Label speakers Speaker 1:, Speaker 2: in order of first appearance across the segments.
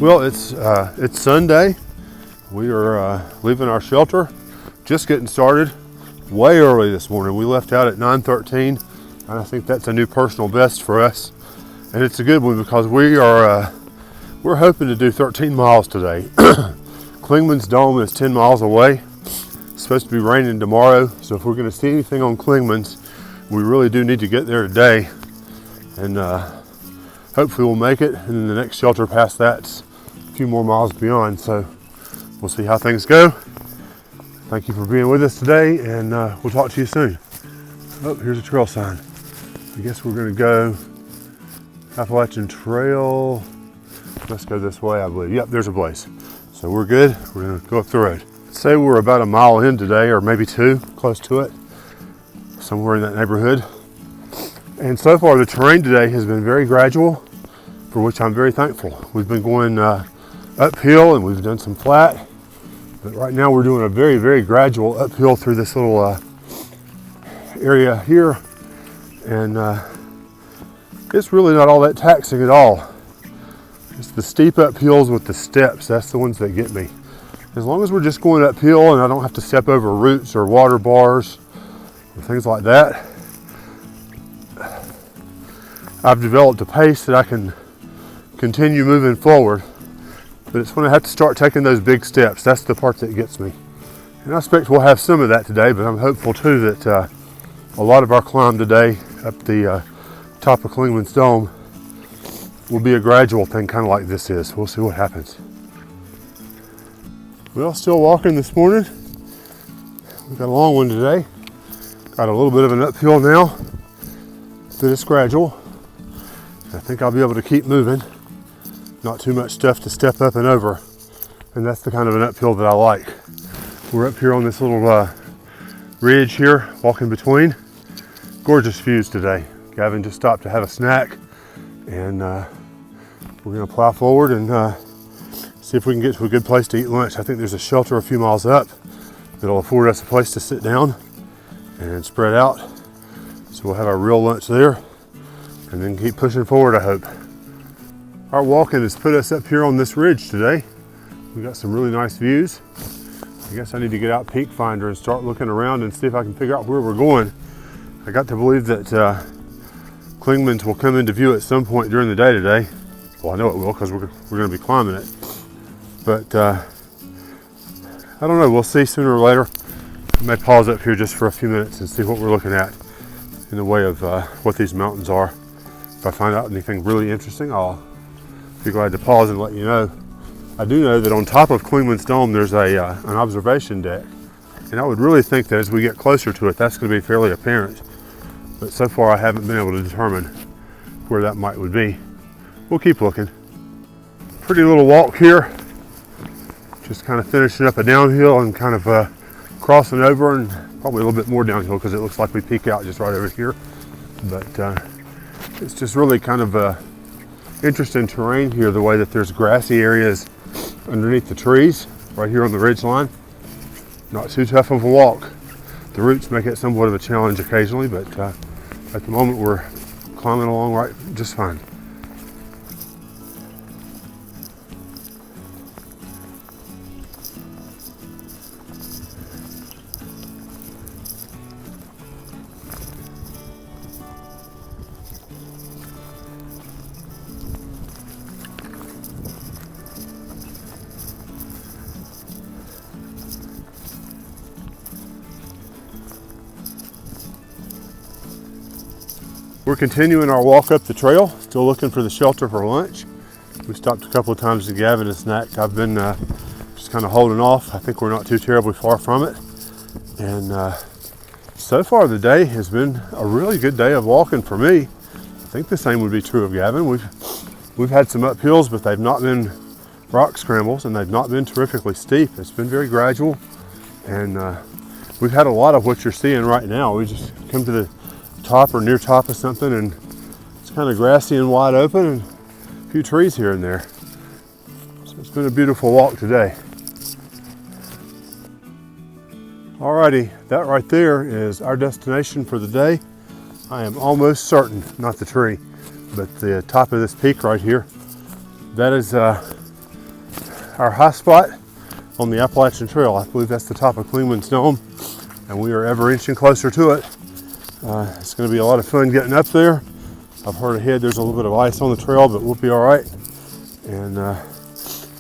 Speaker 1: Well, it's Sunday. We are leaving our shelter, just getting started way early this morning. We left out at 9:13, and I think that's a new personal best for us. And it's a good one because we're hoping to do 13 miles today. Clingman's Dome is 10 miles away. It's supposed to be raining tomorrow, so if we're going to see anything on Clingman's, we really do need to get there today. And hopefully we'll make it, and then the next shelter past that's a few more miles beyond, so we'll see how things go. Thank you for being with us today, and we'll talk to you soon. Oh, here's a trail sign. I guess we're going to go Appalachian Trail. Let's go this way, I believe. Yep, there's a place. So we're good. We're going to go up the road. Say we're about a mile in today, or maybe two, close to it, somewhere in that neighborhood. And so far the terrain today has been very gradual, for which I'm very thankful. We've been going uphill and we've done some flat, but right now we're doing a very, very gradual uphill through this little area here, and it's really not all that taxing at all. It's the steep uphills with the steps, that's the ones that get me. As long as we're just going uphill and I don't have to step over roots or water bars or things like that, I've developed a pace that I can continue moving forward. But it's when I have to start taking those big steps, that's the part that gets me. And I expect we'll have some of that today, but I'm hopeful too that a lot of our climb today up the top of Clingman's Dome will be a gradual thing, kind of like this is. We'll see what happens. Well, still walking this morning. We've got a long one today. Got a little bit of an uphill now, but it's gradual. I think I'll be able to keep moving. Not too much stuff to step up and over. And that's the kind of an uphill that I like. We're up here on this little ridge here, walking between. Gorgeous views today. Gavin just stopped to have a snack, and we're gonna plow forward and see if we can get to a good place to eat lunch. I think there's a shelter a few miles up that'll afford us a place to sit down and spread out. So we'll have our real lunch there and then keep pushing forward, I hope. Our walking has put us up here on this ridge today. We got some really nice views. I guess I need to get out Peak Finder and start looking around and see if I can figure out where we're going. I got to believe that Clingman's will come into view at some point during the day today. Well, I know it will because we're going to be climbing it. But I don't know, we'll see sooner or later. I may pause up here just for a few minutes and see what we're looking at in the way of what these mountains are. If I find out anything really interesting, I'll be glad to pause and let you know. I do know that on top of Clingman's Dome there's an observation deck, and I would really think that as we get closer to it that's going to be fairly apparent, but so far I haven't been able to determine where that would be. We'll keep looking. Pretty little walk here, just kind of finishing up a downhill and kind of crossing over, and probably a little bit more downhill because it looks like we peak out just right over here, but it's just really kind of interesting terrain here, the way that there's grassy areas underneath the trees right here on the ridge line. Not too tough of a walk. The roots make it somewhat of a challenge occasionally, but at the moment we're climbing along right just fine. We're continuing our walk up the trail, still looking for the shelter for lunch. We stopped a couple of times to Gavin a snack. I've been just kind of holding off. I think we're not too terribly far from it. And so far the day has been a really good day of walking for me. I think the same would be true of Gavin. We've had some uphills, but they've not been rock scrambles and they've not been terrifically steep. It's been very gradual, and we've had a lot of what you're seeing right now. We just come to the top or near top of something and it's kind of grassy and wide open and a few trees here and there. So it's been a beautiful walk today. Alrighty, that right there is our destination for the day. I am almost certain, not the tree, but the top of this peak right here, that is our high spot on the Appalachian Trail. I believe that's the top of Clingman's Dome, and we are ever inching closer to it. It's going to be a lot of fun getting up there. I've heard ahead there's a little bit of ice on the trail, but we'll be all right. And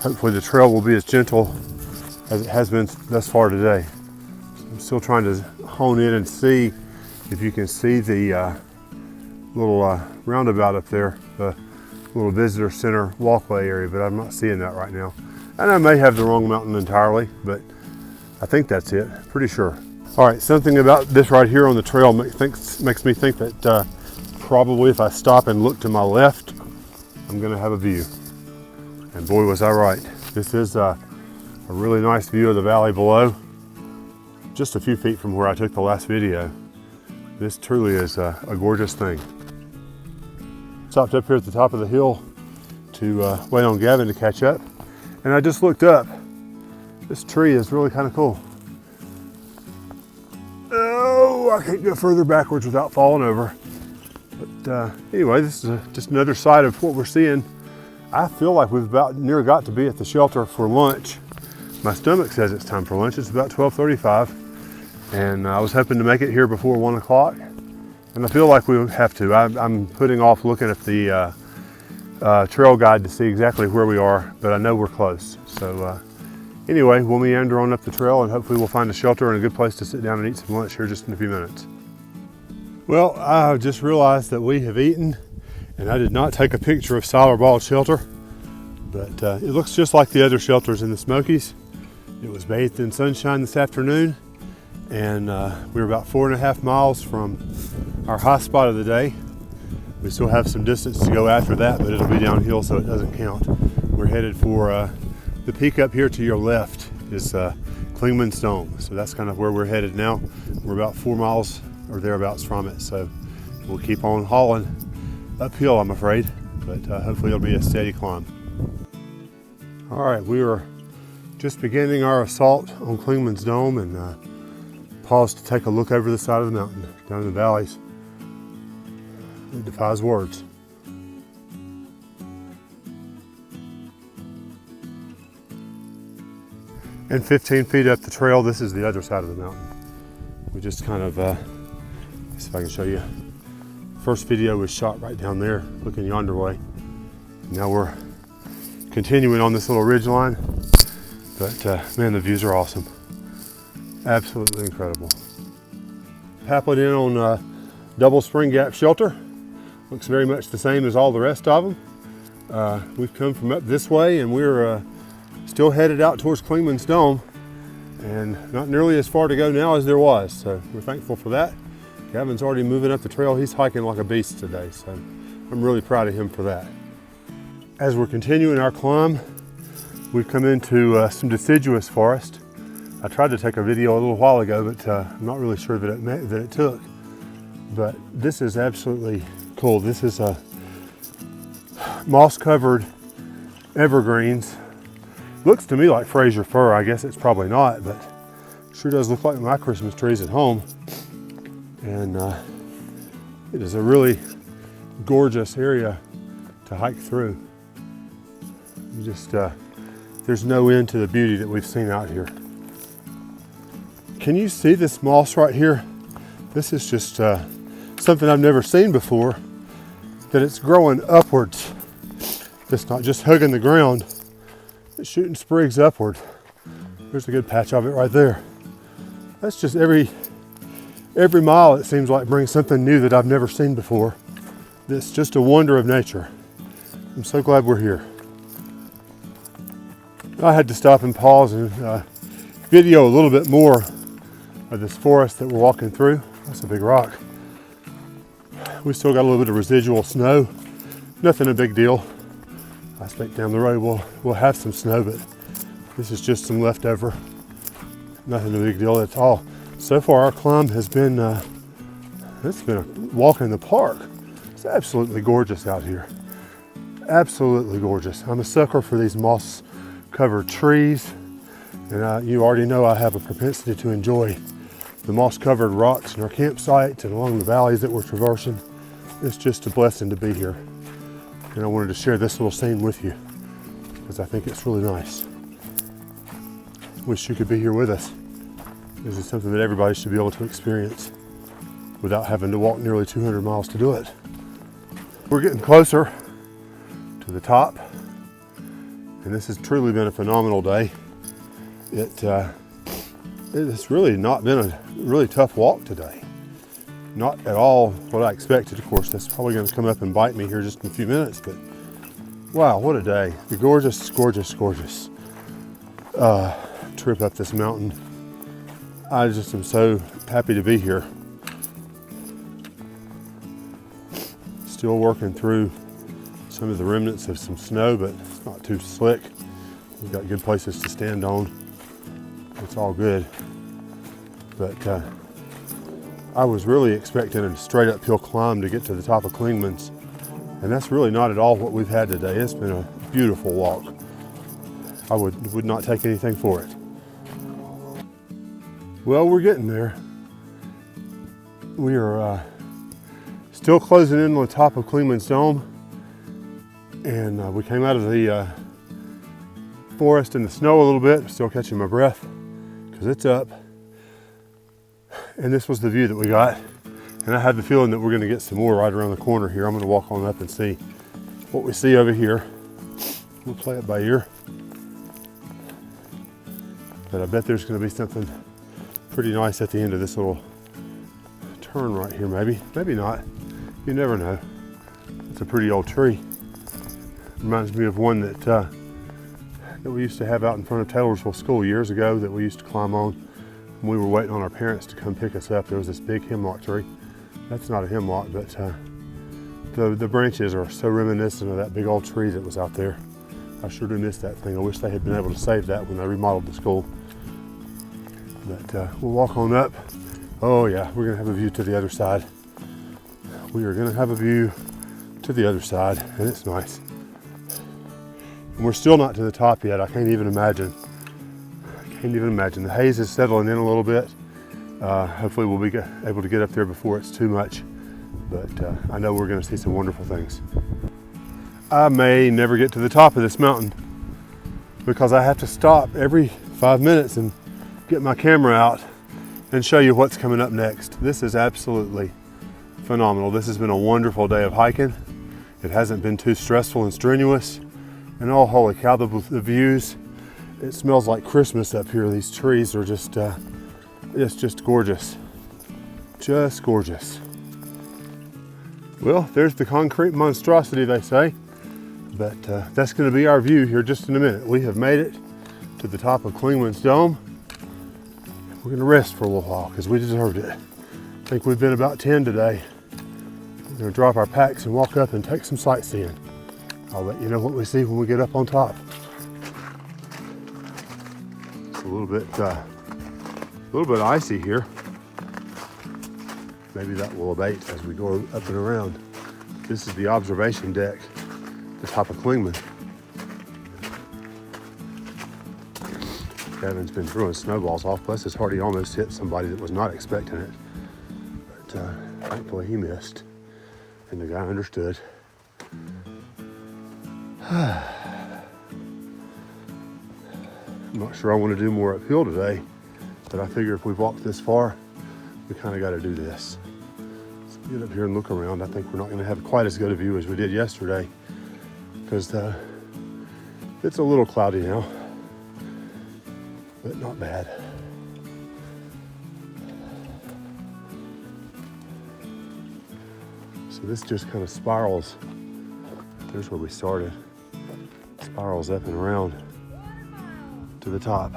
Speaker 1: hopefully the trail will be as gentle as it has been thus far today. I'm still trying to hone in and see if you can see the little roundabout up there, the little visitor center walkway area, but I'm not seeing that right now. And I may have the wrong mountain entirely, but I think that's it, pretty sure. All right, something about this right here on the trail makes me think that probably if I stop and look to my left, I'm gonna have a view. And boy, was I right. This is a really nice view of the valley below, just a few feet from where I took the last video. This truly is a gorgeous thing. Stopped up here at the top of the hill to wait on Gavin to catch up. And I just looked up. This tree is really kind of cool. Oh, I can't go further backwards without falling over. But anyway, this is just another side of what we're seeing. I feel like we've about near got to be at the shelter for lunch. My stomach says it's time for lunch. It's about 12:35. And I was hoping to make it here before 1 o'clock. And I feel like we have to. I'm putting off looking at the trail guide to see exactly where we are, but I know we're close. So anyway, we'll meander on up the trail and hopefully we'll find a shelter and a good place to sit down and eat some lunch here just in a few minutes. Well, I just realized that we have eaten and I did not take a picture of Siler Bald Shelter, but it looks just like the other shelters in the Smokies. It was bathed in sunshine this afternoon, and we were about 4.5 miles from our high spot of the day. We still have some distance to go after that, but it'll be downhill, so it doesn't count. We're headed for the peak up here to your left is Clingman's Dome. So that's kind of where we're headed now. We're about 4 miles or thereabouts from it. So we'll keep on hauling uphill, I'm afraid, but hopefully it'll be a steady climb. All right, we are just beginning our assault on Clingman's Dome and paused to take a look over the side of the mountain, down in the valleys. It defies words. And 15 feet up the trail, this is the other side of the mountain. We just kind of, let's see if I can show you. First video was shot right down there, looking yonder way. Now we're continuing on this little ridge line, but man, the views are awesome. Absolutely incredible. Paplet in on Double Spring Gap Shelter. Looks very much the same as all the rest of them. We've come from up this way and we're still headed out towards Clingman's Dome, and not nearly as far to go now as there was, so we're thankful for that. Gavin's already moving up the trail. He's hiking like a beast today, so I'm really proud of him for that. As we're continuing our climb, we've come into some deciduous forest. I tried to take a video a little while ago, but I'm not really sure that it took. But this is absolutely cool. This is a moss-covered evergreens. Looks to me like Fraser fir. I guess it's probably not, but sure does look like my Christmas trees at home. And it is a really gorgeous area to hike through. You just there's no end to the beauty that we've seen out here. Can you see this moss right here? This is just something I've never seen before, that it's growing upwards. It's not just hugging the ground, it's shooting sprigs upward. There's a good patch of it right there. That's just every mile it seems like brings something new that I've never seen before. It's just a wonder of nature. I'm so glad we're here. I had to stop and pause and video a little bit more of this forest that we're walking through. That's a big rock. We still got a little bit of residual snow. Nothing a big deal. I expect down the road we'll have some snow, but this is just some leftover. Nothing a big deal at all. So far our climb has been, it's been a walk in the park. It's absolutely gorgeous out here. Absolutely gorgeous. I'm a sucker for these moss-covered trees, and you already know I have a propensity to enjoy the moss-covered rocks in our campsite and along the valleys that we're traversing. It's just a blessing to be here. And I wanted to share this little scene with you because I think it's really nice. Wish you could be here with us. This is something that everybody should be able to experience without having to walk nearly 200 miles to do it. We're getting closer to the top, and this has truly been a phenomenal day. It has really not been a really tough walk today. Not at all what I expected. Of course, that's probably going to come up and bite me here just in a few minutes, but wow, what a day. The gorgeous, gorgeous, gorgeous trip up this mountain. I just am so happy to be here. Still working through some of the remnants of some snow, but it's not too slick. We've got good places to stand on. It's all good. But I was really expecting a straight uphill climb to get to the top of Klingman's, and that's really not at all what we've had today. It's been a beautiful walk. I would not take anything for it. Well, we're getting there. We are still closing in on the top of Klingman's Dome, and we came out of the forest in the snow a little bit. Still catching my breath because it's up. And this was the view that we got. And I have the feeling that we're going to get some more right around the corner here. I'm going to walk on up and see what we see over here. We'll play it by ear. But I bet there's going to be something pretty nice at the end of this little turn right here, maybe. Maybe not. You never know. It's a pretty old tree. Reminds me of one that we used to have out in front of Taylorsville School years ago that we used to climb on when we were waiting on our parents to come pick us up. There was this big hemlock tree. That's not a hemlock, but the branches are so reminiscent of that big old tree that was out there. I sure do miss that thing. I wish they had been able to save that when they remodeled the school. But we'll walk on up. Oh yeah, we're gonna have a view to the other side. We are gonna have a view to the other side, and it's nice. And we're still not to the top yet. I can't even imagine. The haze is settling in a little bit. Hopefully we'll be able to get up there before it's too much. But I know we're gonna see some wonderful things. I may never get to the top of this mountain because I have to stop every 5 minutes and get my camera out and show you what's coming up next. This is absolutely phenomenal. This has been a wonderful day of hiking. It hasn't been too stressful and strenuous. And oh, holy cow, the views. It smells like Christmas up here. These trees are just, it's just gorgeous. Just gorgeous. Well, there's the concrete monstrosity, they say. But that's going to be our view here just in a minute. We have made it to the top of Klingman's Dome. We're going to rest for a little while because we deserved it. I think we've been about 10 today. We're going to drop our packs and walk up and take some sightseeing. I'll let you know what we see when we get up on top. It's a little bit icy here. Maybe that will abate as we go up and around. This is the observation deck, the top of Klingman. Kevin's been throwing snowballs off. Bless his heart, he almost hit somebody that was not expecting it. But thankfully he missed, and the guy understood. I'm not sure I want to do more uphill today, but I figure if we've walked this far, we kind of got to do this. Let's get up here and look around. I think we're not going to have quite as good a view as we did yesterday because it's a little cloudy now, but not bad. So this just kind of spirals. There's where we started. Spirals up and around to the top.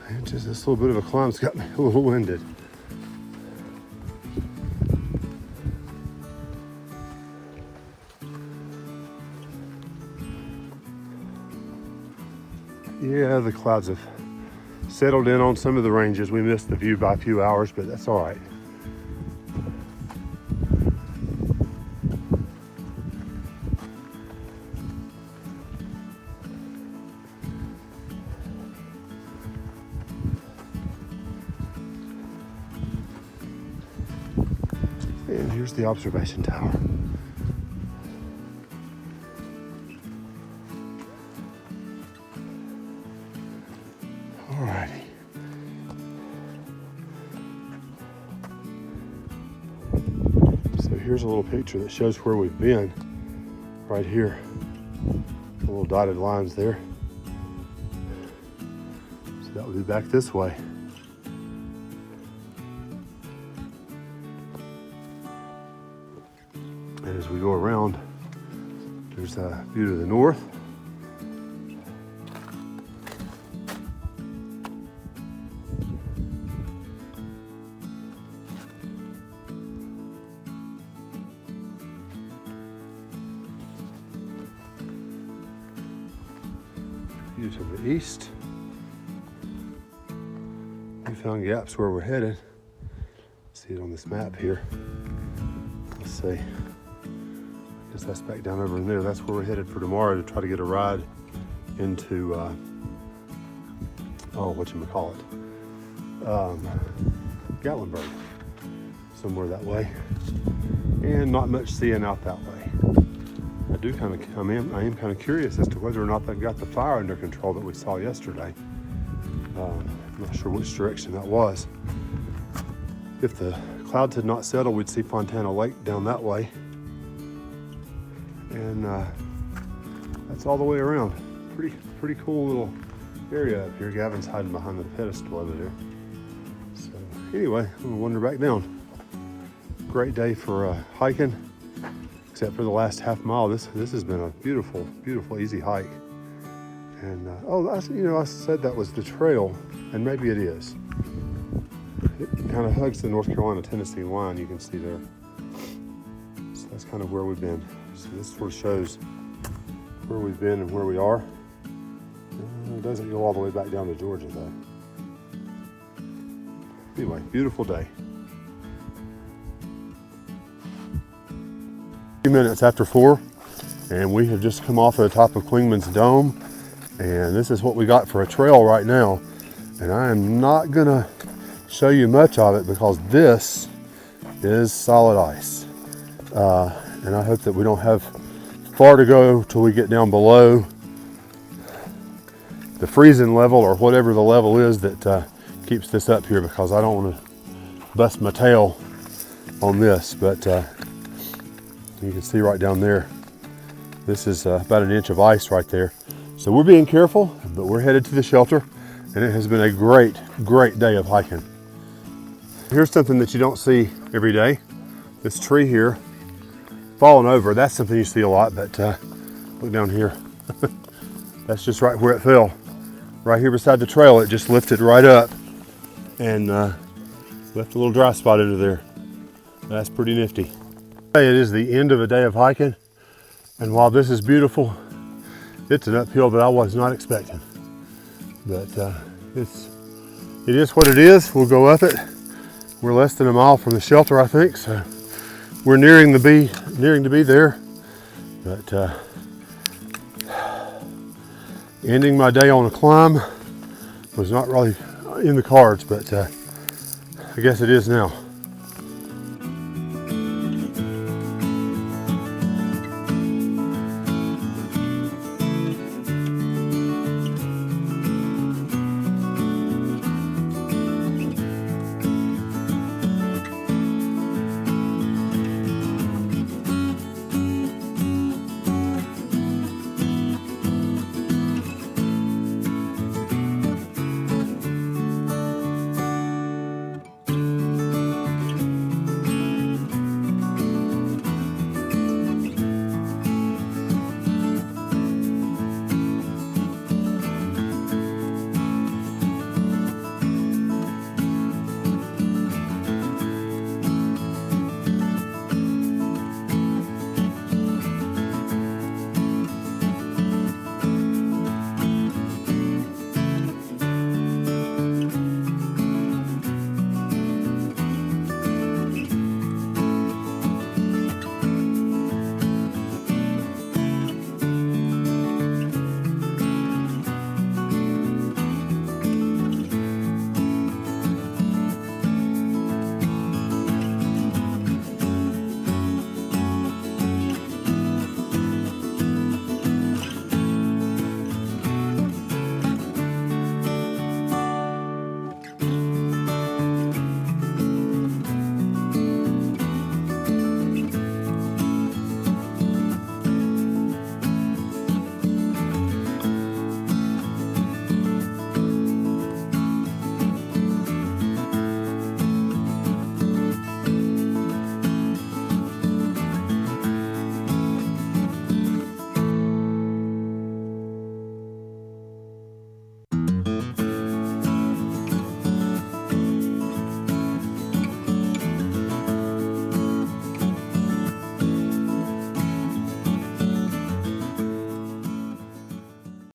Speaker 1: And just this little bit of a climb's got me a little winded. Yeah, the clouds have settled in on some of the ranges. We missed the view by a few hours, but that's all right. And here's the observation tower. Alrighty. So here's a little picture that shows where we've been right here. The little dotted lines there. So that would be back this way. And as we go around, there's a view to the north. View to the east. We found gaps where we're headed. See it on this map here. Let's see. I guess that's back down over in there. That's where we're headed for tomorrow to try to get a ride into, whatchamacallit, Gatlinburg, somewhere that way. And not much seeing out that way. I am kind of curious as to whether or not they've got the fire under control that we saw yesterday. I'm not sure which direction that was. If the clouds had not settled, we'd see Fontana Lake down that way. And that's all the way around. Pretty cool little area up here. Gavin's hiding behind the pedestal over there. So anyway, I'm gonna wander back down. Great day for hiking, except for the last half mile. This has been a beautiful, beautiful, easy hike. And I said that was the trail, and maybe it is. It kind of hugs the North Carolina-Tennessee line, you can see there. So that's kind of where we've been. So this sort of shows where we've been and where we are. It doesn't go all the way back down to Georgia though. Anyway, beautiful day. A few minutes after 4, and we have just come off of the top of Clingman's Dome, and this is what we got for a trail right now. And I am not gonna show you much of it because this is solid ice. And I hope that we don't have far to go till we get down below the freezing level or whatever the level is that keeps this up here, because I don't want to bust my tail on this. But you can see right down there, this is about an inch of ice right there. So we're being careful, but we're headed to the shelter, and it has been a great, great day of hiking. Here's something that you don't see every day. This tree here, falling over, that's something you see a lot, but look down here. That's just right where it fell. Right here beside the trail, it just lifted right up and left a little dry spot under there. That's pretty nifty. It is the end of a day of hiking, and while this is beautiful, it's an uphill that I was not expecting. But it is what it is. We'll go up it. We're less than a mile from the shelter, I think, so we're nearing to be there. But ending my day on a climb was not really in the cards, but I guess it is now.